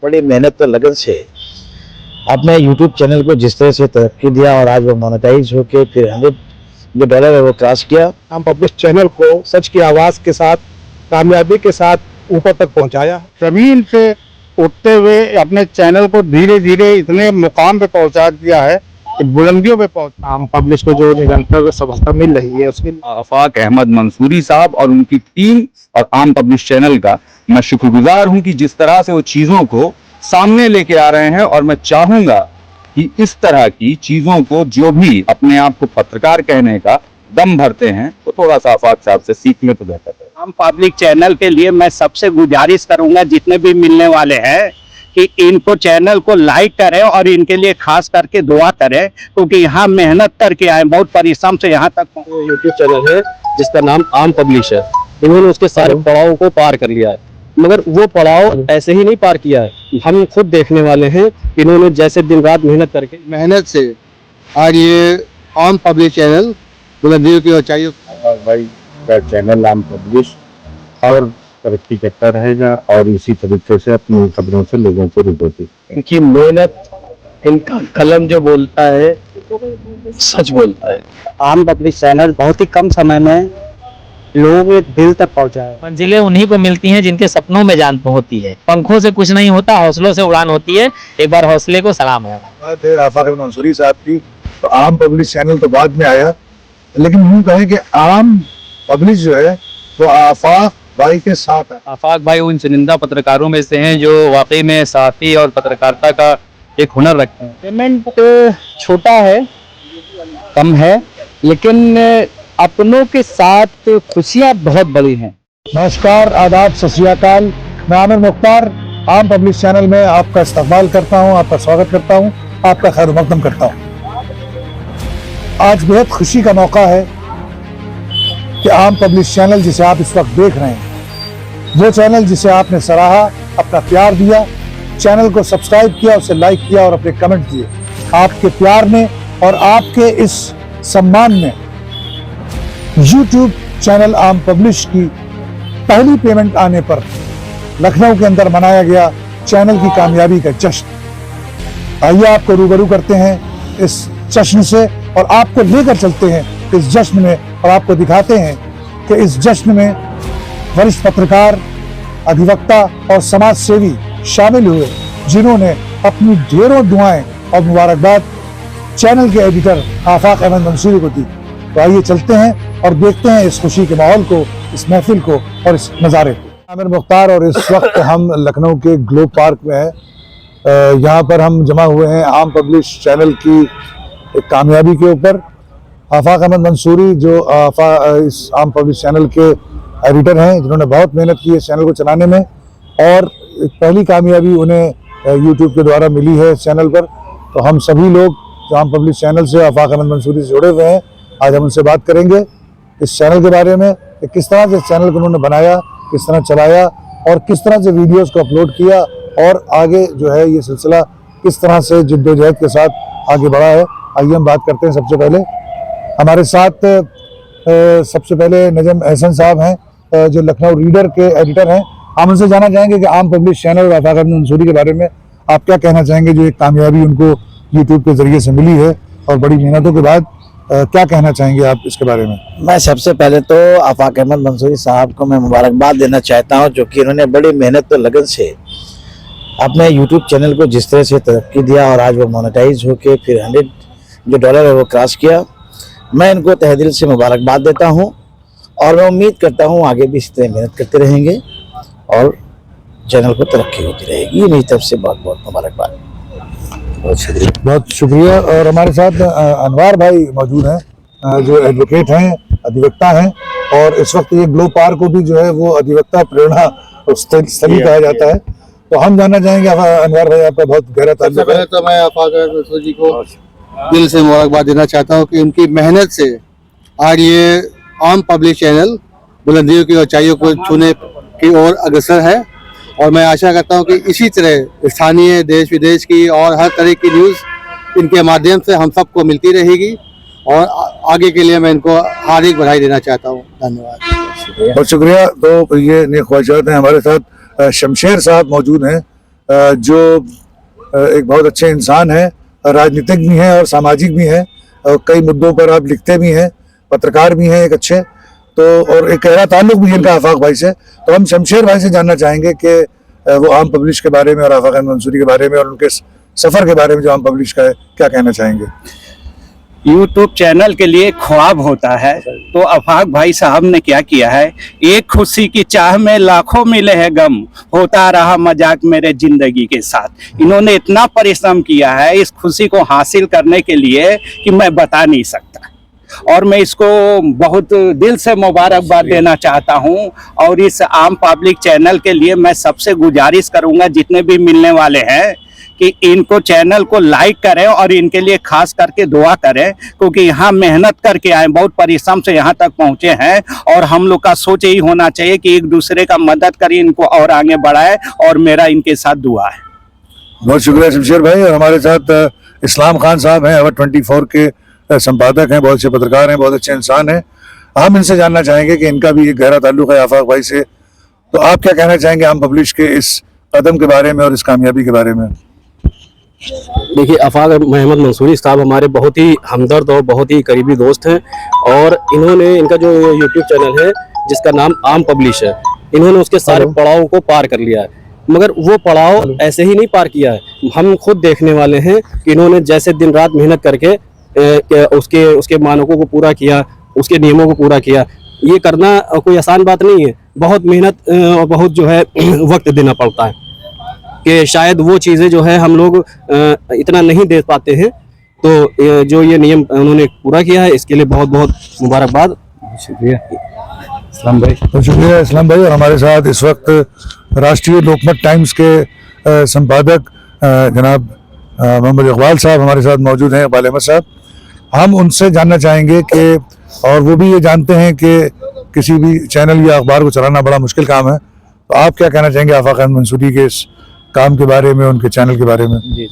बड़ी मेहनत और लगन से आपने यूट्यूब चैनल को जिस तरह से तरक्की दिया और आज वो मोनेटाइज होके फिर $100 है वो क्रॉस किया। आम पब्लिश चैनल को सच की आवाज़ के साथ कामयाबी के साथ ऊपर तक पहुंचाया। जमीन से उठते हुए अपने चैनल को धीरे धीरे इतने मुकाम पे पहुंचा दिया है कि बुलंदियों पे पहुंच। आम पब्लिश को जो निरंतर सफलता मिल रही है उसके लिए आफाक अहमद मंसूरी साहब और उनकी टीम और आम पब्लिश चैनल का मैं शुक्रगुजार हूं कि जिस तरह से वो चीजों को सामने लेके आ रहे हैं। और मैं चाहूंगा कि इस तरह की चीजों को जो भी अपने आप को पत्रकार कहने का दम भरते हैं तो थोड़ा सा आफाक साहब से सीख ले तो बेहतर है। आम पब्लिक चैनल के लिए मैं सबसे गुजारिश करूंगा जितने भी मिलने वाले हैं कि इनको चैनल को लाइक करें और इनके लिए खास करके दुआ करें, क्योंकि यहाँ मेहनत करके आए, बहुत परिश्रम से यहाँ तक। यूट्यूब चैनल है जिसका नाम आम पब्लिश है। इन्होंने उसके सारे पड़ाव को पार कर लिया है, मगर वो पड़ाव ऐसे ही नहीं पार किया है। हम खुद देखने वाले हैं इन्होंने जैसे दिन रात मेहनत से आज ये आम पब्लिश चैनल बुलंदियों की ऊंचाइयों भाई का चैनल आम पब्लिश और तरक्की करता रहेगा और इसी तरीके से अपनी खबरों से लोगों को रुझाती। इनकी मेहनत, इनका कलम जो बोलता है सच बोलता है। आम पब्लिक चैनल बहुत ही कम समय में लोगों के दिल तक पहुंचा है। मंजिलें उन्हीं को मिलती हैं जिनके सपनों में जान होती है। पंखों से कुछ नहीं होता, हौसलों से उड़ान होती है। एक बार हौसले को सलाम है। बात है आफाक अहमद मंसूरी साहब की, तो आम पब्लिश चैनल तो बाद में आया, लेकिन यूं कहें कि आम पब्लिश जो है वो आफाक भाई के साथ है। आफाक भाई उन चुनिंदा पत्रकारों में से हैं जो वाकई में सहाफ़ी और पत्रकारिता का एक हुनर रखते हैं। पेमेंट छोटा है, कम है, लेकिन अपनों के साथ खुशियां बहुत बड़ी हैं। नमस्कार, आदाब, सत श्री अकाल। मैं आमिर मुख्तार आम पब्लिश चैनल में आपका इस्तकबाल करता हूं, आपका स्वागत करता हूं, आपका खैर मकदम करता हूं। आज बेहद खुशी का मौका है कि आम पब्लिश चैनल जिसे आप इस वक्त देख रहे हैं, वो चैनल जिसे आपने सराहा, अपना प्यार दिया, चैनल को सब्सक्राइब किया, उसे लाइक किया और अपने कमेंट दिए, आपके प्यार ने और आपके इस सम्मान ने YouTube चैनल आम पब्लिश की पहली पेमेंट आने पर लखनऊ के अंदर मनाया गया चैनल की कामयाबी का जश्न। आइए आपको रूबरू करते हैं इस जश्न से और आपको लेकर चलते हैं इस जश्न में और आपको दिखाते हैं कि इस जश्न में वरिष्ठ पत्रकार, अधिवक्ता और समाज सेवी शामिल हुए, जिन्होंने अपनी ढेरों दुआएं और मुबारकबाद चैनल के एडिटर आफाक अहमद मंसूरी को दी। तो आइए चलते हैं और देखते हैं इस खुशी के माहौल को, इस महफिल को और इस नज़ारे को। आमिर मुख्तार और इस वक्त हम लखनऊ के ग्लोब पार्क में हैं। यहाँ पर हम जमा हुए हैं आम पब्लिश चैनल की एक कामयाबी के ऊपर। आफाक अहमद मंसूरी जो इस आम पब्लिश चैनल के एडिटर हैं, जिन्होंने बहुत मेहनत की है चैनल को चलाने में और पहली कामयाबी उन्हें यूट्यूब के द्वारा मिली है इस चैनल पर। तो हम सभी लोग जो आम पब्लिश चैनल से आफाक अहमद मंसूरी से जुड़े हुए हैं, आज हम उनसे बात करेंगे इस चैनल के बारे में कि किस तरह से इस चैनल को उन्होंने बनाया, किस तरह चलाया और किस तरह से वीडियोस को अपलोड किया और आगे जो है ये सिलसिला किस तरह से जिद्दोजहद के साथ आगे बढ़ा है। आइए हम बात करते हैं। सबसे पहले हमारे साथ सबसे पहले नजम एहसन साहब हैं जो लखनऊ रीडर के एडिटर हैं। हम उनसे जानना चाहेंगे कि आम पब्लिश चैनल और आफाक अहमद मंसूरी के बारे में आप क्या कहना चाहेंगे, जो एक कामयाबी उनको यूट्यूब के जरिए से मिली है और बड़ी मेहनतों के बाद क्या कहना चाहेंगे आप इसके बारे में? मैं सबसे पहले तो आफाक अहमद मंसूरी साहब को मैं मुबारकबाद देना चाहता हूं, जो कि इन्होंने बड़ी मेहनत और लगन से अपने यूट्यूब चैनल को जिस तरह से तरक्की दिया और आज वो मोनेटाइज होके फिर $100 है वो क्रॉस किया। मैं इनको तहे दिल से मुबारकबाद देता हूं और मैं उम्मीद करता हूं आगे भी इस तरह मेहनत करते रहेंगे और चैनल को तरक्की होती रहेगी। ये मेरी तरफ से बहुत बहुत मुबारकबाद। बहुत शुक्रिया। और हमारे साथ अनवार भाई मौजूद हैं जो एडवोकेट हैं, अधिवक्ता हैं और इस वक्त ये ग्लोब पार्क को भी जो है वो अधिवक्ता प्रेरणा स्थली कहा जाता है। तो हम जानना चाहेंगे अनवार भाई, आपका बहुत गहरा ताल्लुक है। तो मैं आफाक मंसूरी जी को दिल से मुबारकबाद देना चाहता हूँ कि उनकी मेहनत से आज ये आम पब्लिश चैनल बुलंदियों की ऊंचाइयों को छूने की ओर अग्रसर है और मैं आशा करता हूं कि इसी तरह स्थानीय, देश विदेश की और हर तरह की न्यूज़ इनके माध्यम से हम सबको मिलती रहेगी और आगे के लिए मैं इनको हार्दिक बधाई देना चाहता हूं। धन्यवाद। बहुत शुक्रिया। तो ये नेक ख्वाहिशात हैं। हमारे साथ शमशेर साहब मौजूद हैं जो एक बहुत अच्छे इंसान हैं, राजनीतिक भी हैं और सामाजिक भी हैं, और कई मुद्दों पर आप लिखते भी हैं, पत्रकार भी हैं एक अच्छे, तो और एक गहरा ताल्लुक भी है इनका आफाक भाई से। तो हम शमशेर भाई से जानना चाहेंगे कि वो आम पब्लिश के बारे में और आफाक अहमद मंसूरी के बारे में और उनके सफ़र के बारे में जो आम पब्लिश का है, क्या कहना चाहेंगे। यूट्यूब चैनल के लिए ख्वाब होता है, तो आफाक भाई साहब ने क्या किया है, एक खुशी की चाह में लाखों मिले हैं गम, होता रहा मजाक मेरे जिंदगी के साथ। इन्होंने इतना परिश्रम किया है इस खुशी को हासिल करने के लिए कि मैं बता नहीं सकता, और मैं इसको बहुत दिल से मुबारकबाद देना चाहता हूं। और इस आम पब्लिक चैनल के लिए मैं सबसे गुजारिश करूंगा जितने भी मिलने वाले हैं कि इनको चैनल को लाइक करें और इनके लिए खास करके दुआ करें, क्योंकि यहाँ मेहनत करके आए, बहुत परिश्रम से यहाँ तक पहुँचे हैं। और हम लोग का सोच यही होना चाहिए कि एक दूसरे का मदद करें, इनको और आगे बढ़ाए, और मेरा इनके साथ दुआ है। बहुत शुक्रिया शमशेर भाई। और हमारे साथ इस्लाम खान साहब हैं, अवर 24 के संपादक हैं, बहुत अच्छे पत्रकार हैं, बहुत अच्छे इंसान हैं। हम इनसे जानना चाहेंगे कि इनका भी एक गहरा ताल्लुक है आफाक भाई से, तो आप क्या कहना चाहेंगे आम पब्लिश के इस कदम के बारे में और इस कामयाबी के बारे में। देखिए, आफाक अहमद मंसूरी साहब हमारे बहुत ही हमदर्द और बहुत ही करीबी दोस्त हैं, और इन्होंने इनका जो यूट्यूब चैनल है जिसका नाम आम पब्लिश है, इन्होंने उसके सारे पड़ावों को पार कर लिया है। मगर वो पड़ाव ऐसे ही नहीं पार किया है, हम खुद देखने वाले हैं कि इन्होंने जैसे दिन रात मेहनत करके उसके मानकों को पूरा किया, उसके नियमों को पूरा किया। ये करना कोई आसान बात नहीं है, बहुत मेहनत और बहुत जो है वक्त देना पड़ता है, कि शायद वो चीज़ें जो है हम लोग इतना नहीं दे पाते हैं। तो जो ये नियम उन्होंने पूरा किया है, इसके लिए बहुत बहुत मुबारकबाद। शुक्रिया इस्लाम भाई। तो शुक्रिया इस्लाम भाई। और हमारे साथ इस वक्त राष्ट्रीय लोकमत टाइम्स के संपादक जनाब मोहम्मद इकबाल साहब हमारे साथ मौजूद हैं, इकबाल अहमद साहब। हम उनसे जानना चाहेंगे कि, और वो भी ये जानते हैं कि किसी भी चैनल या अखबार को चलाना बड़ा मुश्किल काम है, तो आप क्या कहना चाहेंगे आफाक अहमद मंसूरी के इस काम के बारे में, उनके चैनल के बारे में। जी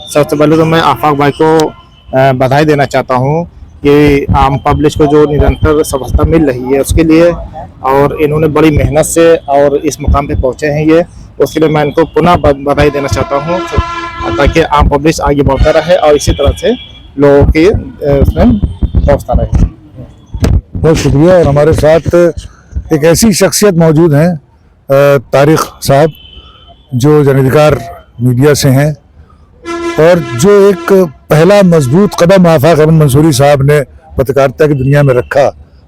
सबसे पहले तो मैं आफाक भाई को बधाई देना चाहता हूँ कि आम पब्लिश को जो निरंतर सफलता मिल रही है उसके लिए, और इन्होंने बड़ी मेहनत से और इस मुकाम पे पहुँचे हैं ये, उसके लिए मैं इनको पुनः बधाई देना चाहता हूँ, ताकि आम पब्लिश आगे बढ़ता रहे और इसी तरह से लोगों की उसमें पहुँचता रहे। बहुत शुक्रिया। और हमारे साथ एक ऐसी शख्सियत मौजूद हैं, तारिक साहब, जो जनाधिकार मीडिया से हैं, और जो एक पहला मजबूत कदम आफाक अहमद मंसूरी साहब ने पत्रकारिता की दुनिया में रखा,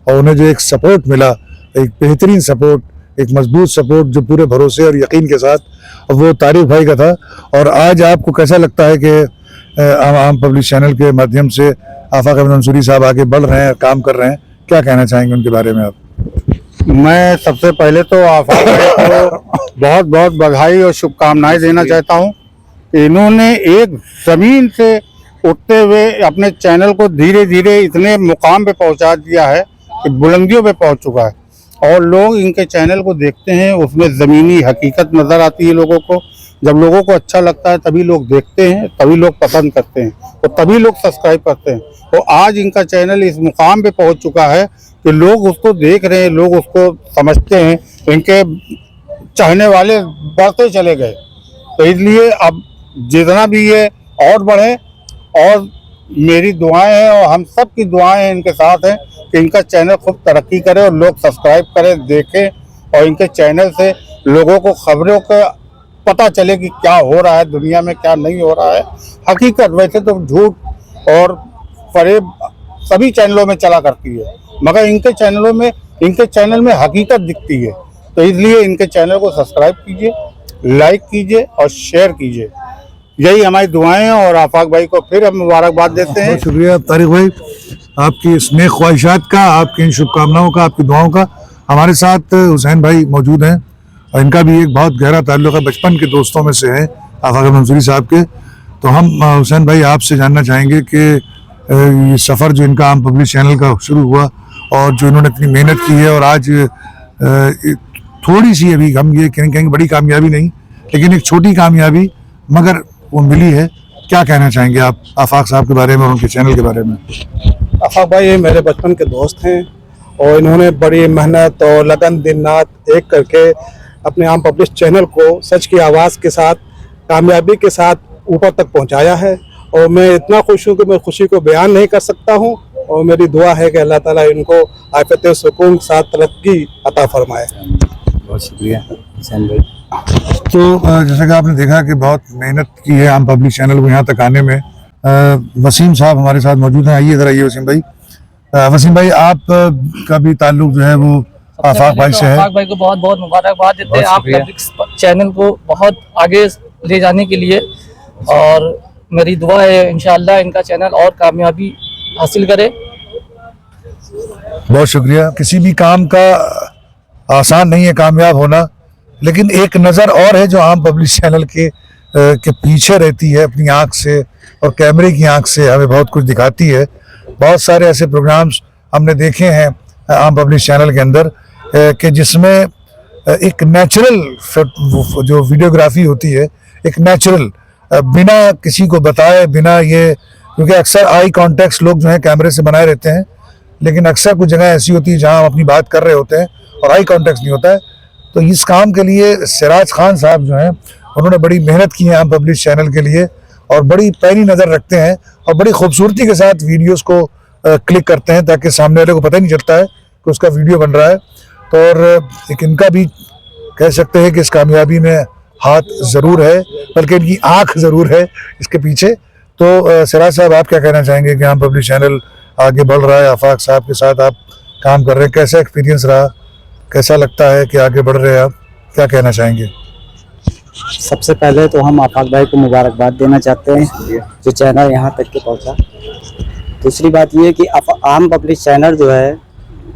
और उन्हें जो एक सपोर्ट मिला, एक बेहतरीन सपोर्ट, एक मजबूत सपोर्ट जो पूरे भरोसे और यकीन के साथ, वो तारिक भाई का था। और आज आपको कैसा लगता है कि आम पब्लिश चैनल के माध्यम से आफाक अहमद मंसूरी साहब आगे बढ़ रहे हैं, काम कर रहे हैं, क्या कहना चाहेंगे उनके बारे में आप। मैं सबसे पहले तो आफाक भाई को बहुत बहुत बधाई और शुभकामनाएं देना चाहता हूं। इन्होंने एक ज़मीन से उठते हुए अपने चैनल को धीरे धीरे इतने मुकाम पे पहुंचा दिया है कि बुलंदियों पे पहुंच चुका है, और लोग इनके चैनल को देखते हैं, उसमें ज़मीनी हकीकत नज़र आती है लोगों को। जब लोगों को अच्छा लगता है तभी लोग देखते हैं, तभी लोग पसंद करते हैं, और तभी लोग सब्सक्राइब करते हैं। तो आज इनका चैनल इस मुकाम पे पहुंच चुका है कि लोग उसको देख रहे हैं, लोग उसको समझते हैं, इनके चाहने वाले बढ़ते चले गए। तो इसलिए अब जितना भी ये और बढ़े, और मेरी दुआएं हैं और हम सब की दुआएं इनके साथ हैं कि इनका चैनल खूब तरक्की करे और लोग सब्सक्राइब करें, देखें, और इनके चैनल से लोगों को खबरों का पता चले कि क्या हो रहा है दुनिया में, क्या नहीं हो रहा है। हकीकत वैसे तो झूठ और फरेब सभी चैनलों में चला करती है, मगर इनके चैनल में हकीकत दिखती है। तो इसलिए इनके चैनल को सब्सक्राइब कीजिए, लाइक कीजिए और शेयर कीजिए। यही हमारी दुआएं हैं, और आफाक भाई को फिर हम मुबारकबाद देते हैं। बहुत शुक्रिया तारिक भाई, आपकी इस नेक ख्वाहिशात का, आपकी इन शुभकामनाओं का, आपकी दुआओं का। हमारे साथ हुसैन भाई मौजूद हैं, और इनका भी एक बहुत गहरा ताल्लुक है, बचपन के दोस्तों में से है आफाक अहमद मंसूरी साहब के। तो हम हुसैन भाई आपसे जानना चाहेंगे कि ये सफ़र जो इनका आम पब्लिश चैनल का शुरू हुआ, और जो इन्होंने इतनी मेहनत की है, और आज थोड़ी सी, अभी हम ये कहेंगे बड़ी कामयाबी नहीं, लेकिन एक छोटी कामयाबी मगर वो मिली है, क्या कहना चाहेंगे आप आफाक साहब के बारे में और उनके चैनल के बारे में। आफाक भाई ये मेरे बचपन के दोस्त हैं, और इन्होंने बड़ी मेहनत और लगन दिन रात एक करके अपने आम पब्लिश चैनल को सच की आवाज़ के साथ कामयाबी के साथ ऊपर तक पहुंचाया है। और मैं इतना खुश हूँ कि मैं खुशी को बयान नहीं कर सकता हूँ। और मेरी दुआ है कि अल्लाह ताला इनको आफियत सुकून के साथ तरक्की अता फरमाए। बहुत शुक्रिया हुसैन भाई। तो जैसा कि आपने देखा कि बहुत मेहनत की है आम पब्लिक चैनल को यहाँ तक आने में। वसीम साहब हमारे साथ मौजूद हैं। आइए इधर आइए वसीम भाई। वसीम भाई, आप का भी ताल्लुक जो है वो आफाक भाई से है। आफाक भाई को बहुत बहुत मुबारकबाद देते हैं आप पब्लिक चैनल को बहुत आगे ले जाने के लिए। और मेरी दुआ है इंशाअल्लाह इनका चैनल और कामयाबी हासिल करे। बहुत शुक्रिया। किसी भी काम का आसान नहीं है कामयाब होना, लेकिन एक नज़र और है जो आम पब्लिक चैनल के पीछे रहती है अपनी आंख से और कैमरे की आंख से हमें बहुत कुछ दिखाती है। बहुत सारे ऐसे प्रोग्राम्स हमने देखे हैं आम पब्लिक चैनल के अंदर कि जिसमें एक नेचुरल जो वीडियोग्राफी होती है, एक नेचुरल बिना किसी को बताए, बिना ये, क्योंकि अक्सर आई कॉन्टेक्ट लोग जो हैं कैमरे से बनाए रहते हैं, लेकिन अक्सर कुछ जगह ऐसी होती है जहां हम अपनी बात कर रहे होते हैं और आई कॉन्टेक्ट नहीं होता है। तो इस काम के लिए सिराज खान साहब जो हैं उन्होंने बड़ी मेहनत की है आम पब्लिक चैनल के लिए और बड़ी पैनी नज़र रखते हैं और बड़ी खूबसूरती के साथ वीडियोस को क्लिक करते हैं ताकि सामने वाले को पता ही नहीं चलता है कि उसका वीडियो बन रहा है। तो और एक इनका भी कह सकते हैं कि इस कामयाबी में हाथ ज़रूर है, बल्कि इनकी आँख ज़रूर है इसके पीछे। तो सिराज साहब, आप क्या कहना चाहेंगे कि आम पब्लिक चैनल आगे बढ़ रहा है, आफाक साहब के साथ आप काम कर रहे हैं, कैसा एक्सपीरियंस रहा, कैसा लगता है कि आगे बढ़ रहे हैं आप, क्या कहना चाहेंगे? सबसे पहले तो हम आफाक भाई को मुबारकबाद देना चाहते हैं जो चैनल यहाँ तक के पहुँचा। दूसरी बात ये कि आम पब्लिक चैनल जो है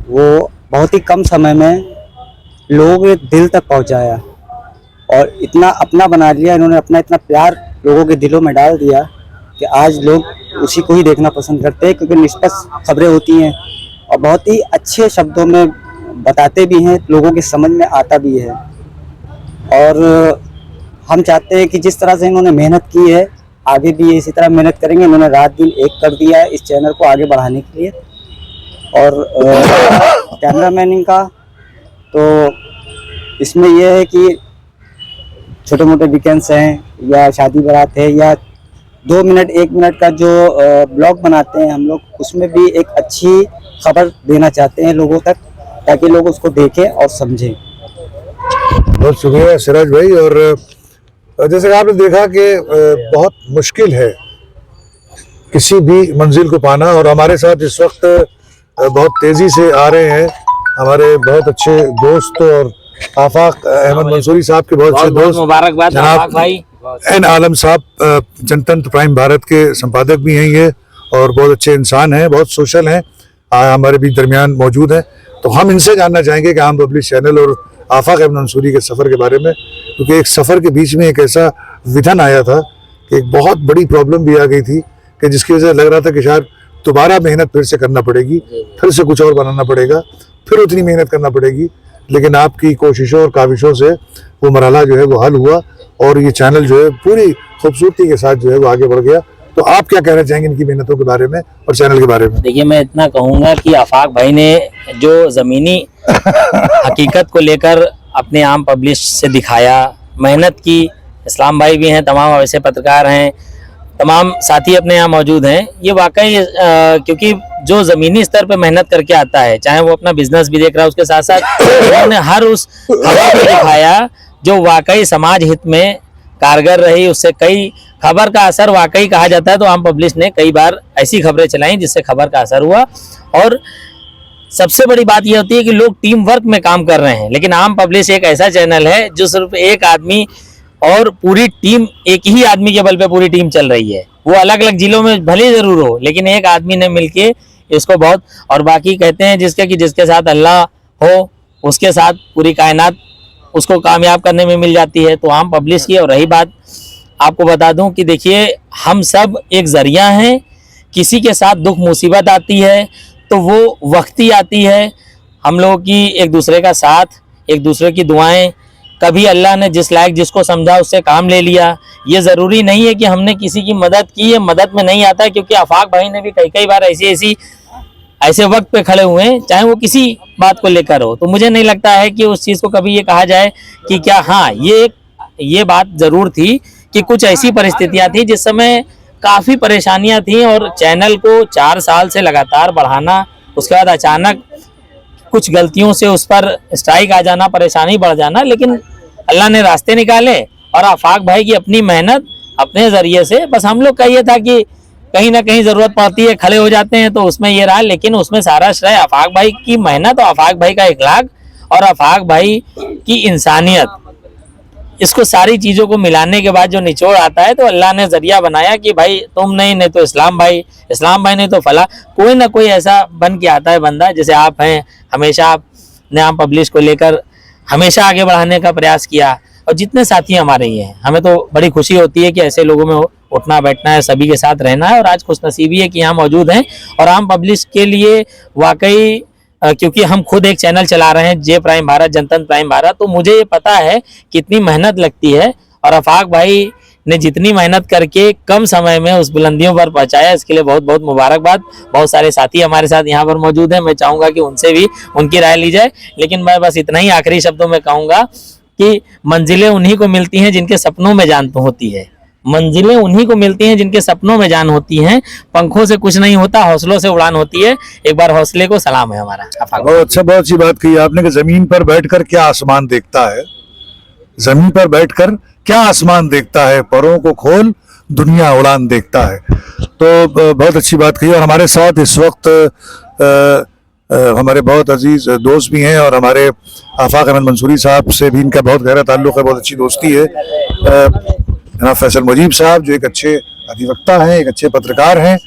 वो बहुत ही कम समय में लोगों के दिल तक पहुँचाया और इतना अपना बना लिया इन्होंने, अपना इतना प्यार लोगों के दिलों में डाल दिया कि आज लोग उसी को ही देखना पसंद करते हैं, क्योंकि निष्पक्ष खबरें होती हैं और बहुत ही अच्छे शब्दों में बताते भी हैं, लोगों के समझ में आता भी है। और हम चाहते हैं कि जिस तरह से इन्होंने मेहनत की है आगे भी इसी तरह मेहनत करेंगे। इन्होंने रात दिन एक कर दिया है इस चैनल को आगे बढ़ाने के लिए। और कैमरामैन इनका तो इसमें यह है कि छोटे मोटे वीकेंड्स हैं या शादी बारात है या 2 मिनट 1 मिनट का जो ब्लॉग बनाते हैं हम लोग, उसमें भी एक अच्छी खबर देना चाहते हैं लोगों तक ताकि लोग उसको देखें और समझें। बहुत शुक्रिया सिराज भाई। और जैसे कि आपने देखा कि बहुत मुश्किल है किसी भी मंजिल को पाना, और हमारे साथ इस वक्त बहुत तेज़ी से आ रहे हैं हमारे बहुत अच्छे दोस्त और आफाक अहमद मंसूरी साहब के बहुत अच्छे दोस्त मुबारकबाद जनाब भाई। एन आलम साहब, जनतंत्र प्राइम भारत के संपादक भी हैं ये और बहुत अच्छे इंसान हैं, बहुत सोशल हैं, हमारे भी दरमियान मौजूद हैं। तो हम इनसे जानना चाहेंगे कि आम पब्लिक चैनल और आफाक अहमद मंसूरी के सफ़र के बारे में, क्योंकि एक सफ़र के बीच में एक ऐसा विधन आया था कि एक बहुत बड़ी प्रॉब्लम भी आ गई थी कि जिसकी वजह से लग रहा था कि शायद दोबारा मेहनत फिर से करना पड़ेगी, फिर से कुछ और बनाना पड़ेगा, फिर उतनी मेहनत करना पड़ेगी। लेकिन आपकी कोशिशों और काविशों से वो मरहला जो है वो हल हुआ और ये चैनल जो है पूरी खूबसूरती के साथ जो है वो आगे बढ़ गया। तो आप क्या कहना चाहेंगे इनकी मेहनतों के बारे में और चैनल के बारे में? देखिए, मैं इतना कहूँगा कि आफाक भाई ने जो ज़मीनी हकीकत को लेकर अपने आम पब्लिश से दिखाया, मेहनत की, इस्लाम भाई भी हैं, तमाम ऐसे पत्रकार हैं, तमाम साथी अपने यहाँ मौजूद हैं। ये वाकई क्योंकि जो ज़मीनी स्तर पे मेहनत करके आता है, चाहे वो अपना बिजनेस भी देख रहा है, उसके साथ साथ उन्होंने हर उस खबर को दिखाया जो वाकई समाज हित में कारगर रही। उससे कई खबर का असर वाकई कहा जाता है, तो आम पब्लिश ने कई बार ऐसी खबरें चलाई जिससे खबर का असर हुआ। और सबसे बड़ी बात यह होती है कि लोग टीम वर्क में काम कर रहे हैं, लेकिन आम पब्लिश एक ऐसा चैनल है जो सिर्फ एक आदमी और पूरी टीम, एक ही आदमी के बल पे पूरी टीम चल रही है। वो अलग अलग जिलों में भले जरूर हो, लेकिन एक आदमी ने मिलके इसको बहुत, और बाकी कहते हैं जिसके साथ अल्लाह हो उसके साथ पूरी कायनात उसको कामयाब करने में मिल जाती है। तो आम पब्लिश की। और रही बात, आपको बता दूं कि देखिए, हम सब एक जरिया हैं। किसी के साथ दुख मुसीबत आती है तो वो वक्ती आती है। हम लोगों की एक दूसरे का साथ, एक दूसरे की दुआएं, कभी अल्लाह ने जिस लायक जिसको समझा उससे काम ले लिया। ये ज़रूरी नहीं है कि हमने किसी की मदद की, ये मदद में नहीं आता है, क्योंकि आफाक भाई ने भी कई बार ऐसे वक्त पे खड़े हुए हैं, चाहे वो किसी बात को लेकर हो। तो मुझे नहीं लगता है कि उस चीज़ को कभी ये कहा जाए कि क्या, हाँ, ये बात ज़रूर थी कि कुछ ऐसी परिस्थितियां थी जिस समय काफी परेशानियां थी और चैनल को 4 साल से लगातार बढ़ाना, उसके बाद अचानक कुछ गलतियों से उस पर स्ट्राइक आ जाना, परेशानी बढ़ जाना, लेकिन अल्लाह ने रास्ते निकाले और आफाक भाई की अपनी मेहनत अपने जरिए से, बस हम लोग का ये था कि कहीं ना कहीं जरूरत पड़ती है, खड़े हो जाते हैं, तो उसमें ये रहा, लेकिन उसमें सारा श्रेय आफाक भाई की मेहनत और आफाक भाई का इखलाक और आफाक भाई की इंसानियत, इसको सारी चीजों को मिलाने के बाद जो निचोड़ आता है, तो अल्लाह ने जरिया बनाया कि भाई तुम नहीं तो इस्लाम भाई नहीं तो फला, कोई ना कोई ऐसा बन के आता है बंदा, जैसे आप हैं, हमेशा आपने आम पब्लिश को लेकर हमेशा आगे बढ़ाने का प्रयास किया, और जितने साथी हमारे ये हैं, हमें तो बड़ी खुशी होती है कि ऐसे लोगों में उठना बैठना है, सभी के साथ रहना है, और आज खुशनसीबी है कि यहाँ मौजूद हैं। और आम पब्लिश के लिए वाकई क्योंकि हम खुद एक चैनल चला रहे हैं, जे प्राइम भारत, जनतंत्र प्राइम भारत, तो मुझे ये पता है कितनी मेहनत लगती है, और आफाक भाई ने जितनी मेहनत करके कम समय में उस बुलंदियों पर पहुंचाया, इसके लिए बहुत बहुत मुबारकबाद। बहुत सारे साथी हमारे साथ यहाँ पर मौजूद हैं, मैं चाहूँगा कि उनसे भी उनकी राय ली जाए, लेकिन मैं बस इतना ही आखिरी शब्दों में कहूँगा कि मंजिलें उन्हीं को मिलती हैं जिनके सपनों में जान होती है, मंजिलें उन्हीं को मिलती हैं जिनके सपनों में जान होती हैं, पंखों से कुछ नहीं होता, हौसलों से उड़ान होती है। एक बार हौसले को सलाम है हमारा। बहुत अच्छी बात कही आपने कि जमीन पर बैठकर क्या आसमान देखता है, जमीन पर बैठकर क्या आसमान देखता है, परों को खोल दुनिया उड़ान देखता है। तो बहुत अच्छी बात कही। और हमारे साथ इस वक्त हमारे बहुत अजीज दोस्त भी हैं, और हमारे आफाक अहमद मंसूरी साहब से भी इनका बहुत गहरा ताल्लुक है, बहुत अच्छी दोस्ती है। जनाब फैसल मुजीब साहब जो एक अच्छे अधिवक्ता हैं, एक अच्छे पत्रकार हैं,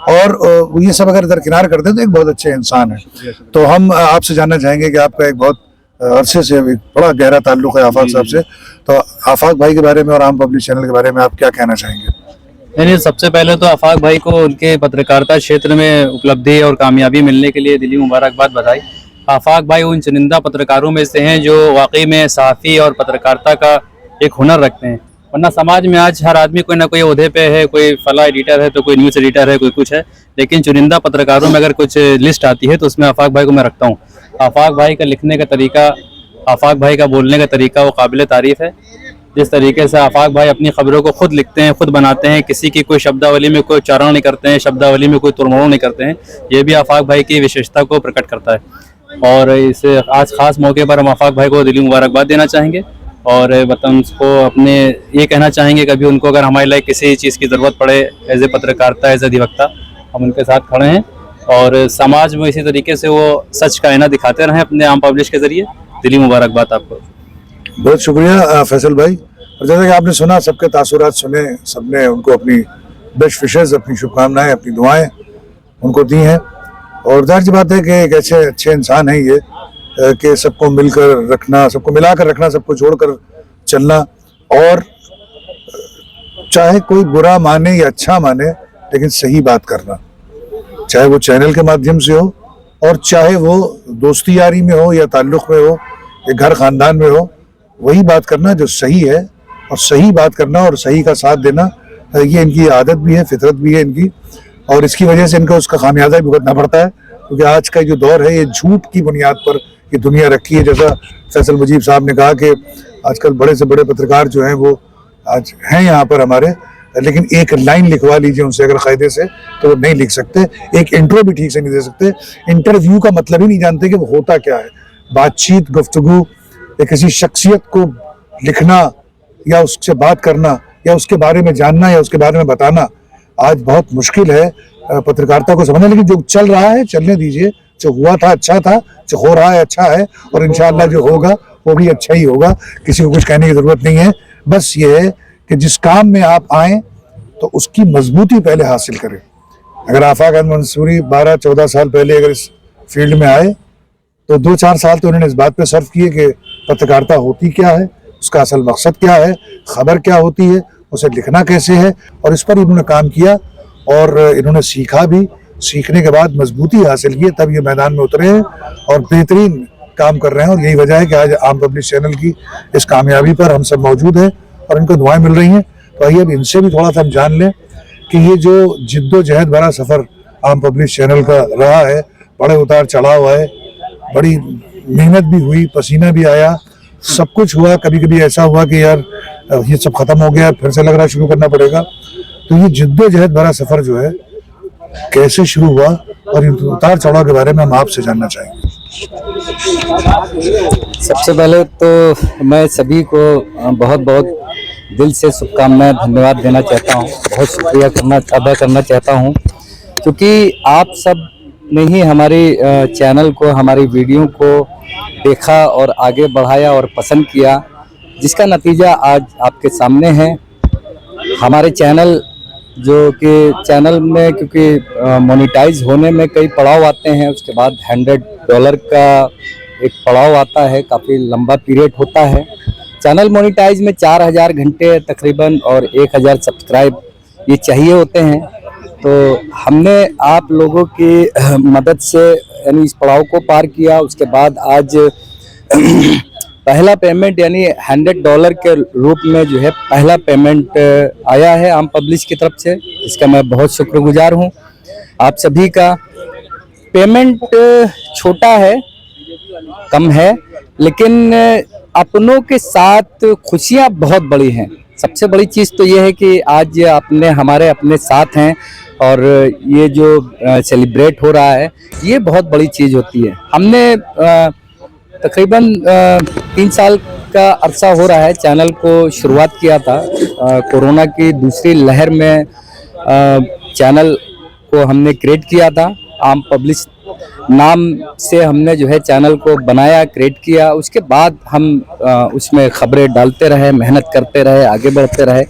और ये सब अगर दरकिनार कर दें तो एक बहुत अच्छे इंसान है। तो हम आपसे जानना चाहेंगे कि आपका एक बहुत अरसे से एक बड़ा गहरा ताल्लुक है आफाक साहब से, तो आफाक भाई के बारे में और आम पब्लिश चैनल के बारे में आप क्या कहना चाहेंगे? नहीं, सबसे पहले तो आफाक भाई को उनके पत्रकारिता क्षेत्र में उपलब्धि और कामयाबी मिलने के लिए दिली मुबारकबाद, बधाई। आफाक भाई उन चुनिंदा पत्रकारों में से हैं जो वाकई में सहाफ़ी और पत्रकारिता का एक हुनर रखते हैं, वरना समाज में आज हर आदमी कोई ना कोई ओहदे पे है, कोई फला एडिटर है तो कोई न्यूज़ एडिटर है, कोई कुछ है, लेकिन चुनिंदा पत्रकारों में अगर कुछ लिस्ट आती है तो उसमें आफाक भाई को मैं रखता हूँ। आफाक भाई का लिखने का तरीका, आफाक भाई का बोलने का तरीका वो काबिल तारीफ़ है। जिस तरीके से आफाक भाई अपनी खबरों को खुद लिखते हैं, खुद बनाते हैं, किसी की कोई शब्दावली में कोई उच्चारण नहीं करते हैं, शब्दावली में कोई तुरमोड़ नहीं करते हैं, ये भी आफाक भाई की विशेषता को प्रकट करता है। और इस आज खास मौके पर हम आफाक भाई को दिली मुबारकबाद देना चाहेंगे, और वतन को अपने ये कहना चाहेंगे कभी उनको अगर हमारे लिए किसी चीज़ की ज़रूरत पड़े, एज ए पत्रकारिता, एज ए अधिवक्ता, हम उनके साथ खड़े हैं, और समाज में इसी तरीके से वो सच का आईना दिखाते रहें अपने आम पब्लिश के ज़रिए। दिली मुबारकबाद आपको। बहुत शुक्रिया फैसल भाई। और जैसा कि आपने सुना, सबके तासुरात सुने, सबने उनको अपनी बेस्ट विशेज़, अपनी शुभकामनाएं, अपनी दुआएं उनको दी हैं, और जाहिर सी बात है कि एक ऐसे अच्छे इंसान हैं ये कि सबको मिलकर रखना, सबको मिलाकर रखना, सबको जोड़कर चलना, और चाहे कोई बुरा माने या अच्छा माने, लेकिन सही बात करना, चाहे वो चैनल के माध्यम से हो, और चाहे वो दोस्ती यारी में हो या ताल्लुक़ में हो या घर ख़ानदान में हो, वही बात करना जो सही है, और सही बात करना और सही का साथ देना, ये इनकी आदत भी है, फितरत भी है इनकी, और इसकी वजह से इनको उसका खामियाजा भुगतना पड़ता है, क्योंकि आज का जो दौर है ये झूठ की बुनियाद पर ये दुनिया रखी है। जैसा फैसल मुजीब साहब ने कहा कि आजकल बड़े से बड़े पत्रकार जो हैं वो आज हैं यहाँ पर हमारे, लेकिन एक लाइन लिखवा लीजिए उनसे अगर कायदे से तो वो नहीं लिख सकते, एक इंट्रो भी ठीक से नहीं दे सकते, इंटरव्यू का मतलब ही नहीं जानते कि वो होता क्या है। बातचीत, गुफ्तगू या किसी शख्सियत को लिखना या उससे बात करना या उसके बारे में जानना या उसके बारे में बताना आज बहुत मुश्किल है पत्रकारिता को समझना, लेकिन जो चल रहा है चलने दीजिए, जो हुआ था अच्छा था, जो हो रहा है अच्छा है, और इंशाअल्लाह जो होगा वो भी अच्छा ही होगा। किसी को कुछ कहने की ज़रूरत नहीं है, बस ये है कि जिस काम में आप आएँ तो उसकी मजबूती पहले हासिल करें। अगर आफाक अहमद मंसूरी 12-14 साल पहले अगर इस फील्ड में आए तो 2-4 साल तो उन्होंने इस बात पे सर्व किए कि पत्रकारिता होती क्या है, उसका असल मकसद क्या है, खबर क्या होती है, उसे लिखना कैसे है, और इस पर इन्होंने काम किया और इन्होंने सीखा भी। सीखने के बाद मजबूती हासिल की, तब ये मैदान में उतरे हैं और बेहतरीन काम कर रहे हैं। और यही वजह है कि आज आम पब्लिश चैनल की इस कामयाबी पर हम सब मौजूद हैं और इनको दुआएं मिल रही हैं। तो आइए अब इनसे भी थोड़ा सा हम जान लें कि ये जो जिद्दोजहद भरा सफ़र आम पब्लिश चैनल का रहा है, बड़े उतार चढ़ाव आए, बड़ी मेहनत भी हुई, पसीना भी आया, सब कुछ हुआ। कभी कभी ऐसा हुआ कि यार ये सब खत्म हो गया, फिर से लग रहा है शुरू करना पड़ेगा। तो ये जिद्दोजहद भरा सफर जो है कैसे शुरू हुआ और इन उतार चढ़ाव के बारे में हम आपसे जानना चाहेंगे। सबसे पहले तो मैं सभी को बहुत बहुत दिल से शुभकामनाएं, धन्यवाद देना चाहता हूं, बहुत शुक्रिया अदा करना चाहता हूं, क्योंकि आप सब ने ही हमारी चैनल को, हमारी वीडियो को देखा और आगे बढ़ाया और पसंद किया, जिसका नतीजा आज आपके सामने है। हमारे चैनल जो कि चैनल में क्योंकि मोनेटाइज होने में कई पड़ाव आते हैं, उसके बाद $100 का एक पड़ाव आता है, काफ़ी लंबा पीरियड होता है। चैनल मोनेटाइज में 4000 घंटे तकरीबन और 1000 सब्सक्राइब ये चाहिए होते हैं। तो हमने आप लोगों की मदद से यानी इस पड़ाव को पार किया। उसके बाद आज पहला पेमेंट यानी $100 के रूप में जो है पहला पेमेंट आया है आम पब्लिश की तरफ से, इसका मैं बहुत शुक्रगुजार हूं आप सभी का। पेमेंट छोटा है, कम है, लेकिन अपनों के साथ खुशियां बहुत बड़ी हैं। सबसे बड़ी चीज़ तो ये है कि आज हमारे अपने साथ हैं और ये जो सेलिब्रेट हो रहा है ये बहुत बड़ी चीज़ होती है। हमने तकरीबन 3 साल का अरसा हो रहा है चैनल को शुरुआत किया था। कोरोना की दूसरी लहर में चैनल को हमने क्रिएट किया था, आम पब्लिश नाम से हमने जो है चैनल को बनाया, क्रिएट किया। उसके बाद हम उसमें खबरें डालते रहे, मेहनत करते रहे, आगे बढ़ते रहे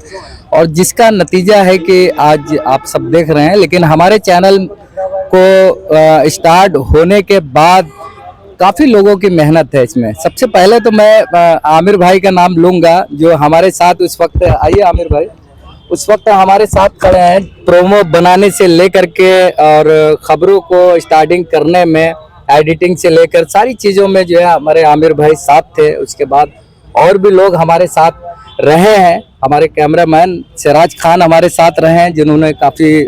और जिसका नतीजा है कि आज आप सब देख रहे हैं। लेकिन हमारे चैनल को स्टार्ट होने के बाद काफ़ी लोगों की मेहनत है इसमें। सबसे पहले तो मैं आमिर भाई का नाम लूँगा जो हमारे साथ उस वक्त, आइए आमिर भाई, उस वक्त हमारे साथ खड़े हैं। प्रोमो बनाने से लेकर के और ख़बरों को स्टार्टिंग करने में, एडिटिंग से लेकर सारी चीज़ों में जो है हमारे आमिर भाई साथ थे। उसके बाद और भी लोग हमारे साथ रहे हैं। हमारे कैमरामैन सिराज खान हमारे साथ रहे हैं जिन्होंने काफ़ी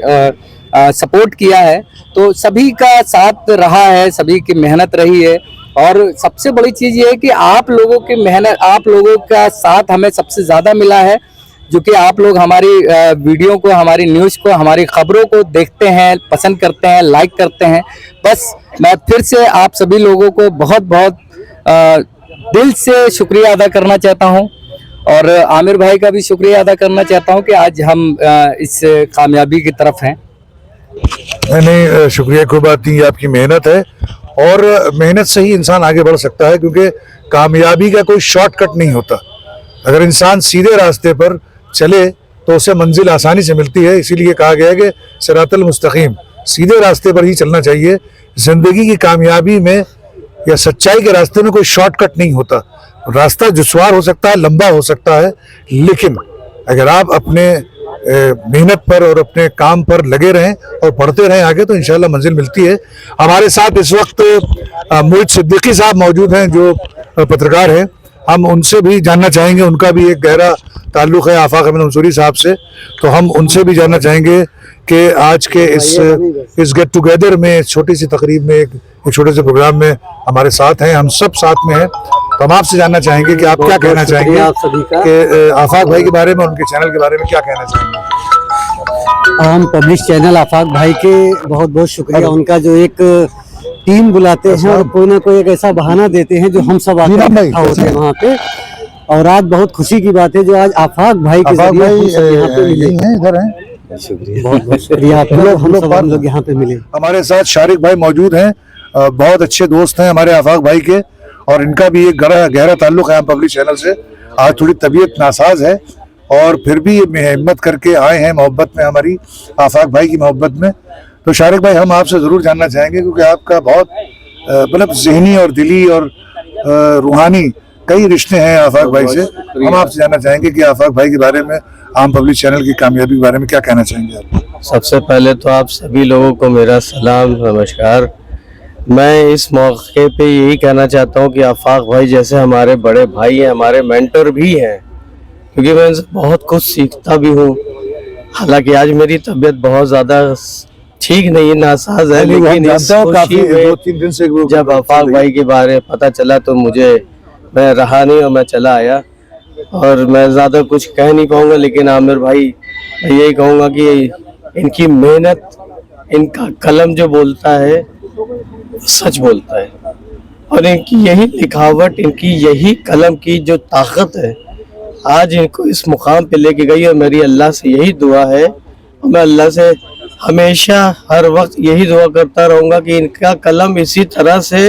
सपोर्ट किया है। तो सभी का साथ रहा है, सभी की मेहनत रही है और सबसे बड़ी चीज़ ये है कि आप लोगों की मेहनत, आप लोगों का साथ हमें सबसे ज़्यादा मिला है, जो कि आप लोग हमारी वीडियो को, हमारी न्यूज़ को, हमारी खबरों को देखते हैं, पसंद करते हैं, लाइक करते हैं। बस मैं फिर से आप सभी लोगों को बहुत बहुत दिल से शुक्रिया अदा करना चाहता हूं और आमिर भाई का भी शुक्रिया अदा करना चाहता हूं कि आज हम इस कामयाबी की तरफ हैं। नहीं, शुक्रिया कोई बात नहीं, आपकी मेहनत है और मेहनत से ही इंसान आगे बढ़ सकता है, क्योंकि कामयाबी का कोई शॉर्टकट नहीं होता। अगर इंसान सीधे रास्ते पर चले तो उसे मंजिल आसानी से मिलती है। इसीलिए कहा गया है कि सिरातल मुस्तकीम, सीधे रास्ते पर ही चलना चाहिए। जिंदगी की कामयाबी में या सच्चाई के रास्ते में कोई शॉर्टकट नहीं होता। रास्ता दुश्वार हो सकता है, लंबा हो सकता है, लेकिन अगर आप अपने मेहनत पर और अपने काम पर लगे रहें और पढ़ते रहें आगे तो इंशाल्लाह मंजिल मिलती है। हमारे साथ इस वक्त मोहित सिद्दीकी साहब मौजूद हैं जो पत्रकार हैं। हम उनसे भी जानना चाहेंगे, उनका भी एक गहरा ताल्लुक़ है आफाक अहमद मंसूरी साहब से, तो हम उनसे भी जानना चाहेंगे कि आज के इस गेट टुगेदर में, छोटी सी तकरीब में, एक छोटे से प्रोग्राम में हमारे साथ हैं, हम सब साथ में हैं। तो हम आपसे जानना चाहेंगे कि आप क्या कहना चाहेंगे कि आफाक भाई के बारे में, उनके चैनल के बारे में क्या कहना चाहेंगे। आम पब्लिश चैनल आफाक भाई के बहुत बहुत शुक्रिया। उनका जो एक टीम बुलाते हैं और कोई ना कोई एक ऐसा बहाना देते हैं जो हम सब आते हैं वहाँ पे। और आज बहुत खुशी की बात है जो आज आफाक भाई के जरिए हम सब यहाँ पे मिले हैं। इधर हैं, शुक्रिया, बहुत बहुत शुक्रिया आप लोग यहाँ पे मिले। हमारे साथ शारिक भाई मौजूद हैं, बहुत अच्छे दोस्त हैं हमारे आफाक भाई के और इनका भी एक गहरा ताल्लुक है आम पब्लिक चैनल से। आज थोड़ी तबीयत नासाज है और फिर भी हिम्मत करके आए हैं मोहब्बत में, हमारी आफाक भाई की मोहब्बत में। तो शारिक भाई, हम आपसे ज़रूर जानना चाहेंगे क्योंकि आपका बहुत मतलब जहनी और दिली और रूहानी कई रिश्ते हैं आफाक भाई से। हम आपसे जानना चाहेंगे कि आफाक भाई के बारे में, आम पब्लिक चैनल की कामयाबी के बारे में क्या कहना चाहेंगे आप। सबसे पहले तो आप सभी लोगों को मेरा सलाम, नमस्कार। मैं इस मौके पे यही कहना चाहता हूँ कि आफाक भाई जैसे हमारे बड़े भाई हैं, हमारे मेंटर भी हैं, क्योंकि मैं इनसे बहुत कुछ सीखता भी हूँ। हालांकि आज मेरी तबीयत बहुत ज़्यादा ठीक नहीं है, नासाज है, लेकिन इस खुशी में जब आफाक भाई के बारे में पता चला तो मैं रहा नहीं और मैं चला आया। और मैं ज़्यादा कुछ कह नहीं पाऊँगा, लेकिन आमिर भाई मैं यही कहूँगा कि इनकी मेहनत, इनका कलम जो बोलता है सच बोलता है, और इनकी यही लिखावट, इनकी यही कलम की जो ताकत है आज इनको इस मुकाम पे लेके गई। और मेरी अल्लाह से यही दुआ है, और मैं अल्लाह से हमेशा हर वक्त यही दुआ करता रहूँगा कि इनका कलम इसी तरह से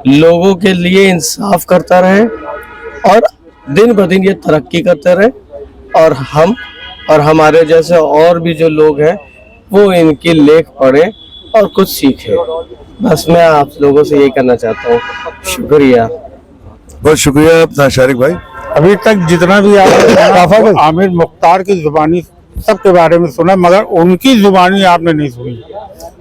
लोगों के लिए इंसाफ करता रहे और दिन ब दिन ये तरक्की करते रहे, और हम और हमारे जैसे और भी जो लोग हैं वो इनकी लेख पढ़ें और कुछ सीखें। बस मैं आप लोगों से यही करना चाहता हूँ। शुक्रिया, बहुत शुक्रिया शारिक भाई। अभी तक जितना भी आपने आमिर मुख्तार की जुबानी सबके बारे में सुना, मगर उनकी जुबानी आपने नहीं सुनी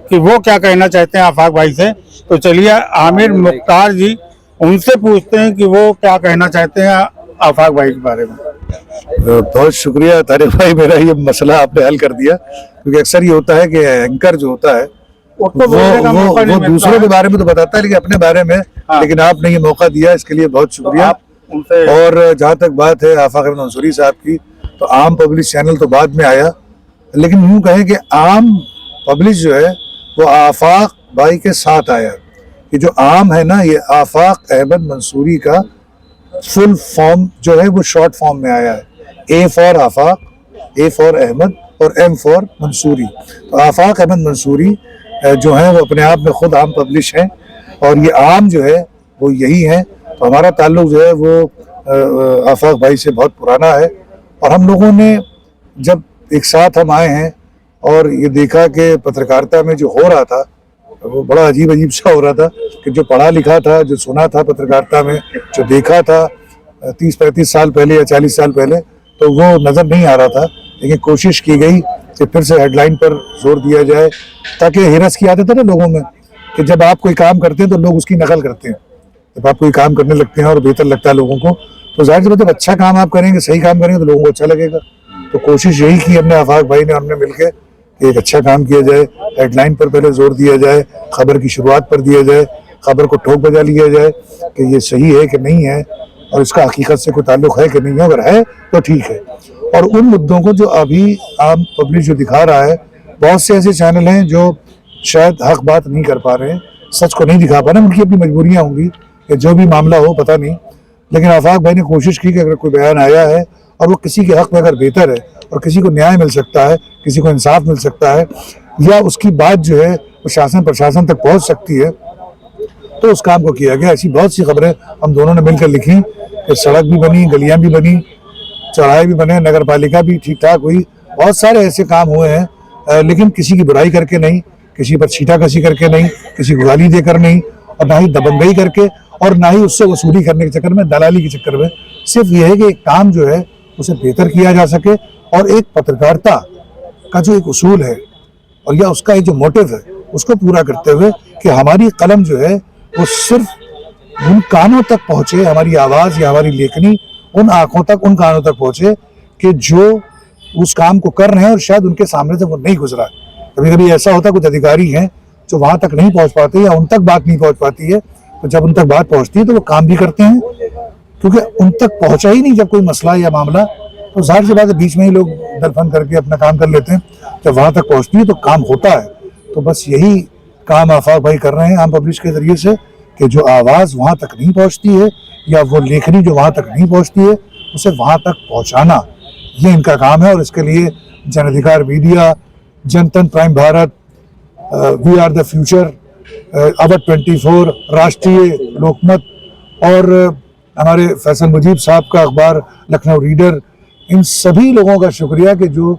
कि वो क्या कहना चाहते हैं आफाक भाई से। तो चलिए आमिर मुख्तार जी, उनसे पूछते हैं कि वो क्या कहना चाहते हैं आफाक भाई के बारे में। बहुत शुक्रिया तारिक भाई, मेरा ये मसला आपने हल कर दिया, क्योंकि अक्सर ये होता है कि एंकर जो होता है वो दूसरों के बारे में तो बताता है लेकिन अपने बारे में, लेकिन आपने ये मौका दिया, इसके लिए बहुत शुक्रिया। और जहाँ तक बात है आफाक अहमद मंसूरी साहब की, तो आम पब्लिश चैनल तो बाद में आया, लेकिन यूँ कहें कि आम पब्लिश जो है वो आफाक भाई के साथ आया। ये जो आम है ना, ये आफाक अहमद मंसूरी का फुल फॉर्म जो है वो शॉर्ट फॉर्म में आया है। A for Afaq, A for Ahmad और एम फॉर मंसूरी। तो आफाक अहमद मंसूरी जो है वो अपने आप में खुद आम पब्लिश हैं, और ये आम जो है वो यही है। तो हमारा ताल्लुक जो है वो आफाक भाई से बहुत पुराना है, और हम लोगों ने जब एक साथ हम आए हैं और ये देखा कि पत्रकारिता में जो हो रहा था वो बड़ा अजीब अजीब सा हो रहा था, कि जो पढ़ा लिखा था, जो सुना था पत्रकारिता में, जो देखा था 30-35 साल पहले या 40 साल पहले, तो वो नज़र नहीं आ रहा था। लेकिन कोशिश की गई कि फिर से हेडलाइन पर जोर दिया जाए, ताकि हिरस की आदत है ना लोगों में कि जब आप कोई काम करते हैं तो लोग उसकी नकल करते हैं। जब आप कोई काम करने लगते हैं और बेहतर लगता है लोगों को, तो जाहिर सी बात है, जब अच्छा काम आप करेंगे, सही काम करेंगे तो लोगों को अच्छा लगेगा। तो कोशिश यही की हमने, आफाक भाई ने, हमने मिलकर कि एक अच्छा काम किया जाए, हेडलाइन पर पहले जोर दिया जाए, खबर की शुरुआत पर दिया जाए, खबर को ठोक बजा लिया जाए कि ये सही है कि नहीं है, और इसका हकीकत से कोई ताल्लुक है कि नहीं है। अगर है तो ठीक है। और उन मुद्दों को जो अभी आम पब्लिक जो दिखा रहा है, बहुत से ऐसे चैनल हैं जो शायद हक बात नहीं कर पा रहे हैं, सच को नहीं दिखा पा रहे हैं, उनकी अपनी मजबूरियाँ होंगी कि जो भी मामला हो पता नहीं। लेकिन आफाक भाई ने कोशिश की कि अगर कोई बयान आया है और वो किसी के हक में अगर बेहतर है और किसी को न्याय मिल सकता है, किसी को इंसाफ मिल सकता है, या उसकी बात जो है वो शासन प्रशासन तक पहुंच सकती है, तो उस काम को किया गया। ऐसी बहुत सी खबरें हम दोनों ने मिलकर लिखी कि सड़क भी बनी, गलियां भी बनी, चौराहे भी बने, नगर पालिका भी ठीक ठाक हुई, बहुत सारे ऐसे काम हुए हैं, लेकिन किसी की बुराई करके नहीं, किसी पर छीटाकशी करके नहीं, किसी को गाली देकर नहीं, और ना ही दबंगई करके, और ना ही उससे वसूली करने के चक्कर में, दलाली के चक्कर में। सिर्फ यह है कि एक काम जो है उसे बेहतर किया जा सके, और एक पत्रकारिता का जो एक उसूल है और या उसका एक जो मोटिव है उसको पूरा करते हुए कि हमारी कलम जो है वो सिर्फ उन कानों तक पहुंचे, हमारी आवाज़ या हमारी लेखनी उन आंखों तक, उन कानों तक पहुंचे कि जो उस काम को कर रहे हैं और शायद उनके सामने से वो नहीं गुजरा। कभी कभी ऐसा होता है कुछ अधिकारी हैं जो वहां तक नहीं पहुंच पाते या उन तक बात नहीं पहुंच पाती है, तो जब उन तक बात पहुंचती है तो वो काम भी करते हैं, क्योंकि उन तक पहुंचा ही नहीं जब कोई मसला या मामला, तो जाहिर सी बात है बीच में ही लोग दरफन करके अपना काम कर लेते हैं। जब वहां तक पहुंचती है तो काम होता है। तो बस यही काम आफाक भाई कर रहे हैं आम पब्लिश के जरिए से, कि जो आवाज़ वहां तक नहीं पहुंचती है या वो लेखनी जो वहां तक नहीं पहुंचती है उसे वहां तक पहुंचाना, ये इनका काम है। और इसके लिए जन Adhikar media, Jantantra prime Bharat, we are the future, Awadh 24, Rashtriya लोकमत और हमारे फैसल मुजीब साहब का अखबार लखनऊ रीडर, इन सभी लोगों का शुक्रिया कि जो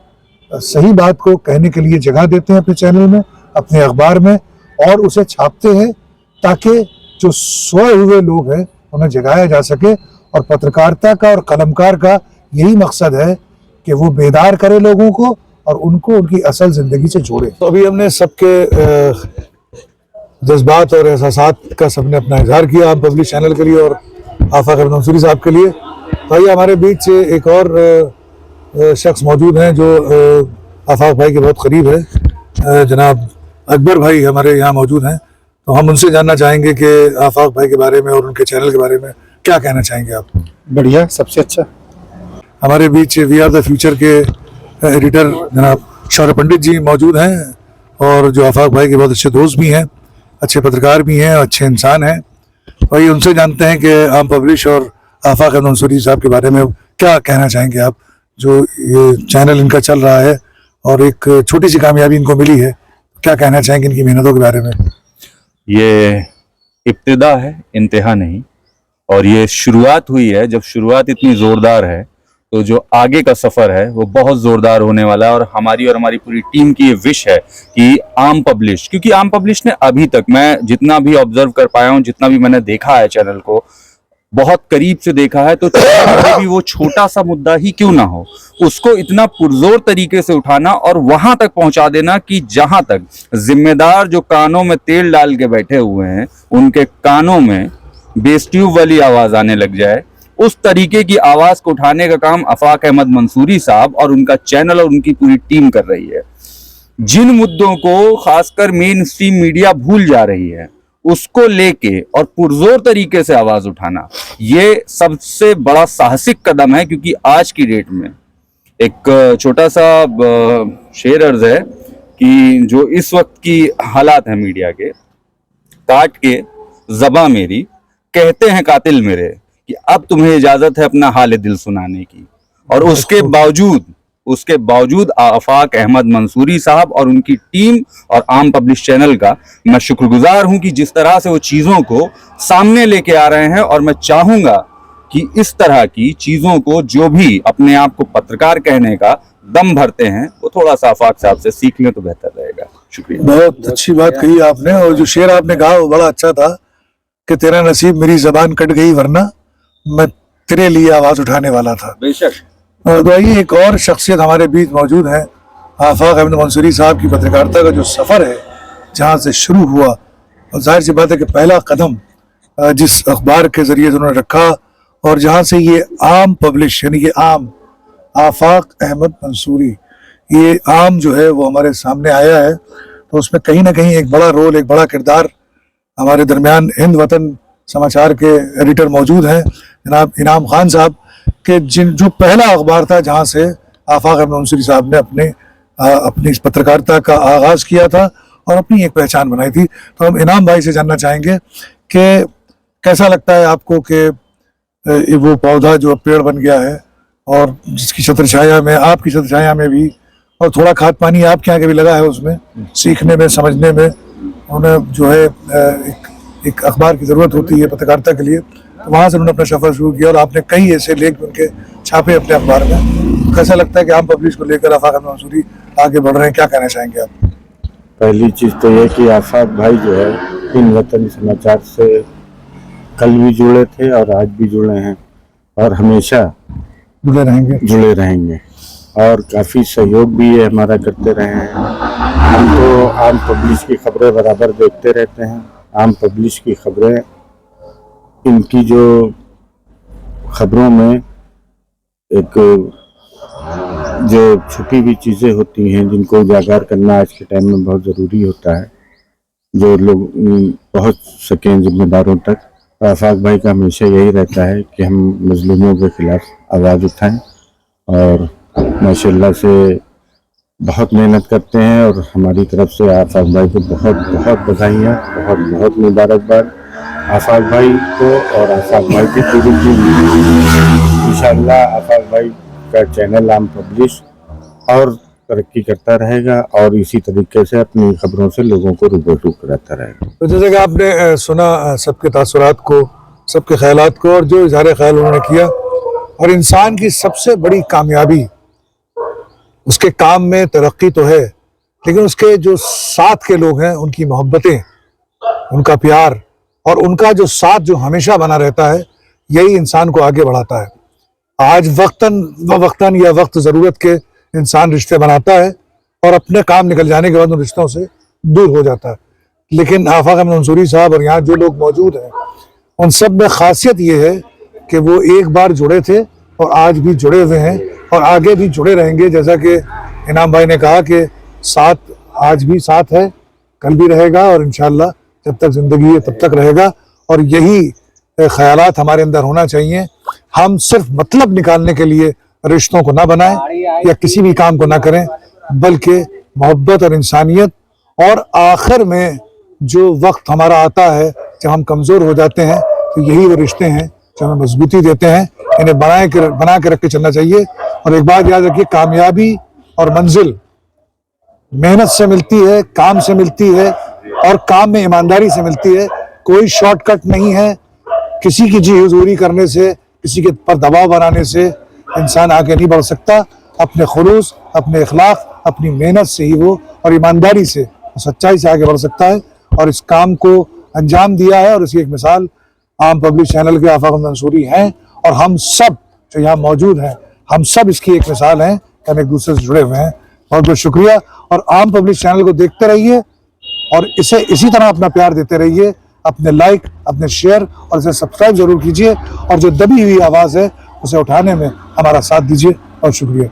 सही बात को कहने के लिए जगह देते हैं अपने चैनल में, अपने अखबार में, और उसे छापते हैं ताकि जो सोए हुए लोग हैं उन्हें जगाया जा सके। और पत्रकारिता का और कलमकार का यही मकसद है कि वो बेदार करे लोगों को और उनको उनकी असल ज़िंदगी से जोड़े। तो अभी हमने सबके जज्बात और एहसासात का सबने अपना इजहार किया आप पब्लिश चैनल के लिए और आफाक अहमद मंसूरी साहब के लिए। भाई हमारे बीच एक और शख्स मौजूद हैं जो आफाक भाई के बहुत करीब है, जनाब अकबर भाई हमारे यहाँ मौजूद हैं। तो हम उनसे जानना चाहेंगे कि आफाक भाई के बारे में और उनके चैनल के बारे में क्या कहना चाहेंगे आप। बढ़िया, सबसे अच्छा। हमारे बीच वी आर द फ्यूचर के एडिटर जनाब शौर्य पंडित जी मौजूद हैं, और जो आफाक भाई के बहुत अच्छे दोस्त भी हैं, अच्छे पत्रकार भी हैं, अच्छे इंसान हैं। वही उनसे जानते हैं कि आम पब्लिश और आफाक अहमद मंसूरी साहब के बारे में क्या कहना चाहेंगे आप, जो ये चैनल इनका चल रहा है और एक छोटी सी कामयाबी इनको मिली है, क्या कहना चाहेंगे इनकी मेहनतों के बारे में? ये इब्तिदा है, इंतहा नहीं। और ये शुरुआत हुई है। जब शुरुआत इतनी जोरदार है तो जो आगे का सफर है वो बहुत जोरदार होने वाला है। और हमारी पूरी टीम की ये विश है कि आम पब्लिश, क्योंकि आम पब्लिश ने अभी तक, मैं जितना भी ऑब्जर्व कर पाया हूँ, जितना भी मैंने देखा है चैनल को, बहुत करीब से देखा है, तो चाहे भी वो छोटा सा मुद्दा ही क्यों ना हो, उसको इतना पुरजोर तरीके से उठाना और वहां तक पहुंचा देना कि जहां तक जिम्मेदार जो कानों में तेल डाल के बैठे हुए हैं उनके कानों में बेस ट्यूब वाली आवाज आने लग जाए, उस तरीके की आवाज को उठाने का काम आफाक अहमद मंसूरी साहब और उनका चैनल और उनकी पूरी टीम कर रही है। जिन मुद्दों को खासकर मेन स्ट्रीम मीडिया भूल जा रही है, उसको लेके और पुरजोर तरीके से आवाज उठाना, ये सबसे बड़ा साहसिक कदम है। क्योंकि आज की डेट में एक छोटा सा शेर अर्ज है कि जो इस वक्त की हालात है मीडिया के, काट के ज़बां मेरी कहते हैं कातिल मेरे कि अब तुम्हें इजाजत है अपना हाल दिल सुनाने की। और उसके बावजूद आफाक अहमद मंसूरी साहब और उनकी टीम और आम पब्लिश चैनल का मैं शुक्रगुजार हूं कि जिस तरह से वो चीजों को सामने लेके आ रहे हैं। और मैं चाहूंगा कि इस तरह की चीजों को जो भी अपने आप को पत्रकार कहने का दम भरते हैं वो थोड़ा सा आफाक साहब से सीख लें तो बेहतर रहेगा। शुक्रिया। बहुत अच्छी बात कही आपने, और जो शेर आपने कहा वो बड़ा अच्छा था कि तेरा नसीब मेरी जबान कट गई वरना मैं तेरे लिए आवाज उठाने वाला था। बेशक। तो आइए, एक और शख्सियत हमारे बीच मौजूद है, आफाक अहमद मंसूरी साहब की पत्रकारिता का जो सफ़र है, जहाँ से शुरू हुआ, और जाहिर सी बात है कि पहला कदम जिस अखबार के ज़रिए से उन्होंने रखा, और जहाँ से ये आम पब्लिश यानी कि आम आफाक अहमद मंसूरी, ये आम जो है वो हमारे सामने आया है, तो उसमें कहीं ना कहीं एक बड़ा रोल, एक बड़ा किरदार हमारे दरमियान हिंद वतन समाचार के एडिटर मौजूद हैं जनाब इनाम खान साहब के, जो पहला अखबार था जहां से आफाक अहमद मंसूरी साहब ने अपनी इस पत्रकारिता का आगाज़ किया था और अपनी एक पहचान बनाई थी। तो हम इनाम भाई से जानना चाहेंगे कि कैसा लगता है आपको कि वो पौधा जो पेड़ बन गया है और जिसकी छत्र छाया में, आपकी छत्र छाया में भी, और थोड़ा खाद पानी आपके यहाँ के भी लगा है उसमें, सीखने में, समझने में, उन्हें जो है एक अखबार की ज़रूरत होती है पत्रकारिता के लिए, तो वहाँ से उन्होंने अपना सफ़र शुरू किया और आपने कई ऐसे लेख उनके छापे अपने अखबार में। कैसा लगता है कि आम पब्लिश को लेकर आफाक अहमद मंसूरी आगे बढ़ रहे हैं, क्या कहना चाहेंगे आप? पहली चीज़ तो यह कि आफाक भाई जो है हिंद वतन समाचार से कल भी जुड़े थे और आज भी जुड़े हैं और हमेशा जुड़े रहेंगे और काफ़ी सहयोग भी ये हमारा करते रहे हैं। हम तो आम पब्लिश की खबरें बराबर देखते रहते हैं। आम पब्लिश की खबरें, इनकी जो खबरों में एक जो छुपी हुई चीज़ें होती हैं जिनको उजागर करना आज के टाइम में बहुत ज़रूरी होता है, जो लोग पहुंच सकें जिम्मेदारों तक। आफाक भाई का हमेशा यही रहता है कि हम मजलूमों के खिलाफ आवाज़ उठाएं और माशाल्लाह से बहुत मेहनत करते हैं। और हमारी तरफ से आफाक भाई को बहुत बहुत बधाइयाँ, बहुत बहुत मुबारकबाद आफाक भाई को और आफाक भाई की पूरी टीम। इंशाअल्लाह आफाक भाई का चैनल आम पब्लिश और तरक्की करता रहेगा और इसी तरीके से अपनी खबरों से लोगों को रूबरू कराता रहेगा। तो जैसे कि आपने सुना सबके तासुरात को, सबके ख्यालात को, और जो इज़हार ख्याल उन्होंने किया, और इंसान की सबसे बड़ी कामयाबी उसके काम में तरक्की तो है, लेकिन उसके जो साथ के लोग हैं, उनकी मोहब्बतें, उनका प्यार और उनका जो साथ जो हमेशा बना रहता है, यही इंसान को आगे बढ़ाता है। आज वक्तन या वक्त ज़रूरत के इंसान रिश्ते बनाता है और अपने काम निकल जाने के बाद उन रिश्तों से दूर हो जाता है। लेकिन आफाक अहमद मंसूरी साहब और यहाँ जो लोग मौजूद हैं, उन सब में खासियत ये है कि वो एक बार जुड़े थे और आज भी जुड़े हुए हैं और आगे भी जुड़े रहेंगे। जैसा कि इनाम भाई ने कहा कि साथ आज भी साथ है, कल भी रहेगा और इंशाअल्लाह जब तक ज़िंदगी है तब तक रहेगा। और यही ख्यालात हमारे अंदर होना चाहिए। हम सिर्फ मतलब निकालने के लिए रिश्तों को ना बनाएं या किसी भी काम को ना करें, बल्कि मोहब्बत और इंसानियत, और आखिर में जो वक्त हमारा आता है जब हम कमज़ोर हो जाते हैं तो यही वो रिश्ते हैं जो हमें मजबूती देते हैं। इन्हें बना के रख के चलना चाहिए। और एक बात याद रखिए, कामयाबी और मंजिल मेहनत से मिलती है, काम से मिलती है, और काम में ईमानदारी से मिलती है। कोई शॉर्टकट नहीं है। किसी की जी हुजूरी करने से, किसी के पर दबाव बनाने से इंसान आगे नहीं बढ़ सकता। अपने खुलूस, अपने इखलाक, अपनी मेहनत से ही वो और ईमानदारी से, सच्चाई से आगे बढ़ सकता है। और इस काम को अंजाम दिया है, और इसकी एक मिसाल आम पब्लिक चैनल के आफाक मंसूरी हैं, और हम सब जो यहाँ मौजूद हैं, हम सब इसकी एक मिसाल हैं कि हम एक दूसरे से जुड़े हुए हैं। बहुत बहुत शुक्रिया। और आम पब्लिक चैनल को देखते रहिए और इसे इसी तरह अपना प्यार देते रहिए। अपने लाइक, अपने शेयर और इसे सब्सक्राइब जरूर कीजिए, और जो दबी हुई आवाज़ है उसे उठाने में हमारा साथ दीजिए। बहुत शुक्रिया।